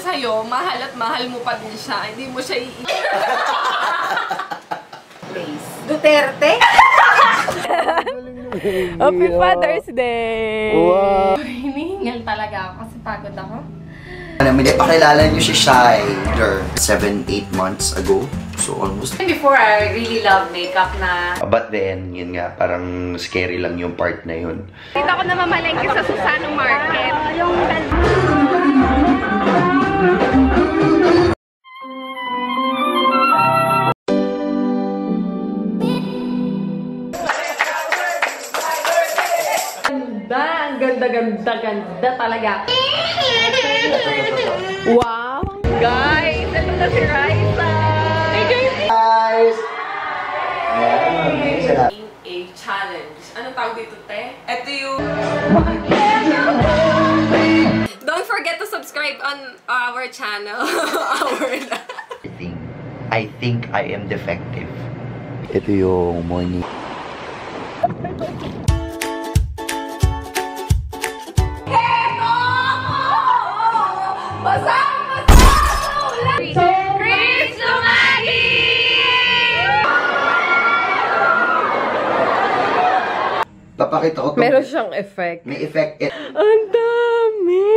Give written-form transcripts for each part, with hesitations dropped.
Sa'yo, mahal at mahal mo pa din siya. Hindi mo siya Duterte? Happy Father's Day! Wow! Hinihingal talaga ako kasi pagod ako. Pakilala niyo si Shai 7-8 months ago. So almost. Before, I really love makeup na. But then, yun nga, parang scary lang yung part na yun. Dito ako namamalengke sa Susano Market. Ganda talaga. Wow! Guys, ito na si Raisa! Hey guys! A challenge. Anong tawag dito, te? Ito yung... Don't forget to subscribe on our channel. I think I am defective. Ito yung morning. Papakita ko. Meron siyang effect. May effect. Ang dami!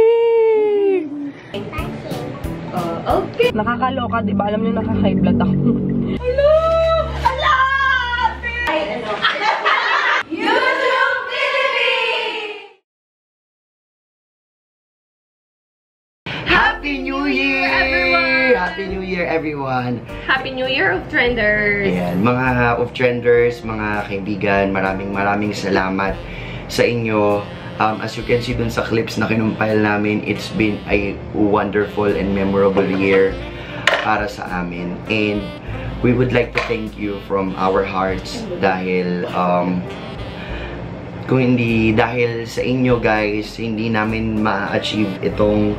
Okay. Nakakaloka, di ba? Alam niyo, nakaka-high blood ako. Hello! Hello! Ay, ano? YouTube Philippines! Happy New Year, everyone! Happy New Year, everyone! Happy New Year of Trenders! Ayan, mga of Trenders, mga kaibigan, maraming salamat sa inyo. As you can see dun sa clips na kinumpile namin, it's been a wonderful and memorable year para sa amin. And we would like to thank you from our hearts dahil kung hindi dahil sa inyo guys, hindi namin ma-achieve itong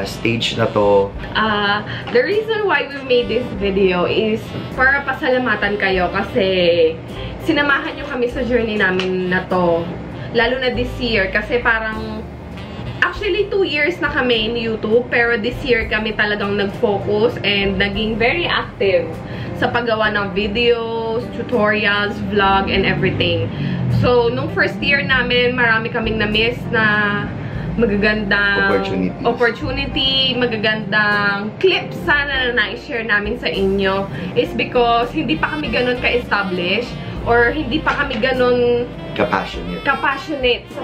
stage na to. The reason why we made this video is para pasalamatan kayo kasi sinamahan nyo kami sa journey namin na to. Lalo na this year kasi parang actually 2 years na kami in YouTube pero this year kami talagang nag-focus and naging very active sa paggawa ng videos, tutorials, vlog, and everything. So, nung first year namin, marami kaming na-miss na magagandang opportunity, magagandang clips sana na na-share namin sa inyo is because hindi pa kami ganun ka-establish or hindi pa kami ganun ka-passionate sa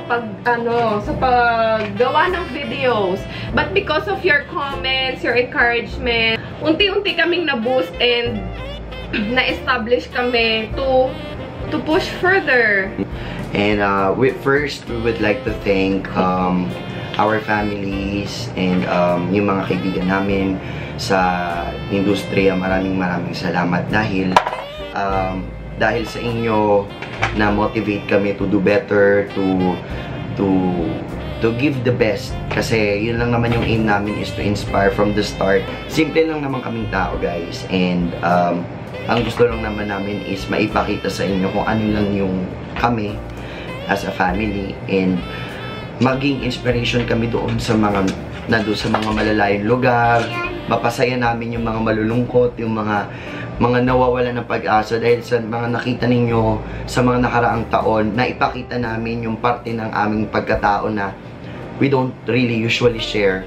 paggawa ng videos. But because of your comments, your encouragement, unti-unti kaming na-boost and na-establish kami to push further. And first, we would like to thank our families and yung mga kaibigan namin sa industriya. Maraming salamat dahil sa inyo na-motivate kami to do better, to give the best. Kasi yun lang naman yung aim namin is to inspire from the start. Simple lang naman kaming tao guys. And ang gusto lang naman namin is maipakita sa inyo kung ano lang yung kami as a family and maging inspiration kami doon sa mga malalayong lugar. Mapasaya namin yung mga malulungkot, yung mga nawawala ng pag-asa dahil sa mga nakita ninyo sa mga nakaraang taon na ipakita namin yung parte ng aming pagkatao na we don't really usually share.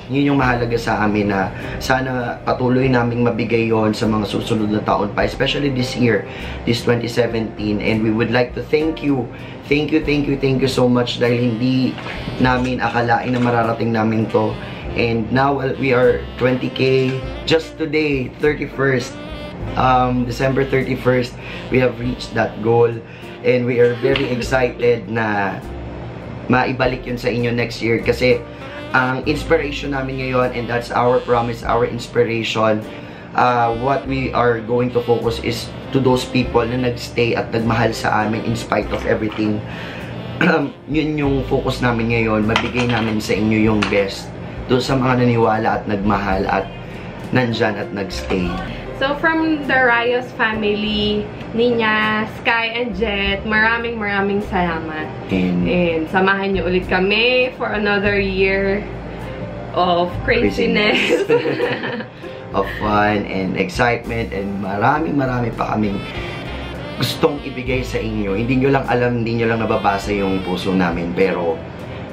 Yun yung mahalaga sa amin na sana patuloy naming mabigay yon sa mga susunod na taon pa, especially this year, this 2017. And we would like to thank you so much dahil hindi namin akalain na mararating namin to. And now we are 20K. Just today, 31st, December 31st, we have reached that goal. And we are very excited na maibalik yun sa inyo next year kasi ang inspiration namin ngayon, and that's our promise, our inspiration, what we are going to focus is to those people na nagstay at nagmahal sa amin in spite of everything. Yun yung focus namin ngayon, mabigay namin sa inyo yung best doon sa mga naniwala at nagmahal at nandyan at nagstay. So, from the Rayos family, Nina, Sky, and Jet, maraming salamat. And samahan niyo ulit kami for another year of craziness. Of fun and excitement, and marami pa kaming gustong ibigay sa inyo. Hindi nyo lang alam, hindi nyo lang nababasa yung puso namin, pero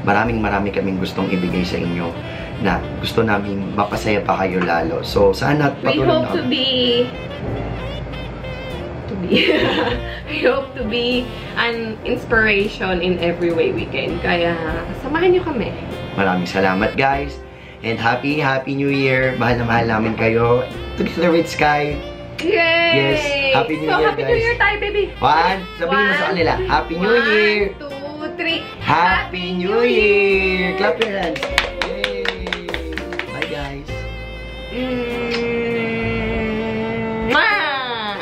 marami kaming gustong ibigay sa inyo na gusto namin mapasaya pa kayo lalo. So, sana we hope to be we hope to be an inspiration in every way we can. Kaya, samahan nyo kami. Maraming salamat, guys. And happy New Year. Mahal na mahal namin kayo. Together with Sky. Yay! Yes, Happy New Year, Happy New guys. Year tayo, baby. Sabihin mo sa kanila, Happy New Year. 1, 2, 3. Happy New Year. Clap your hands. Yay! Bye, guys. Mwah!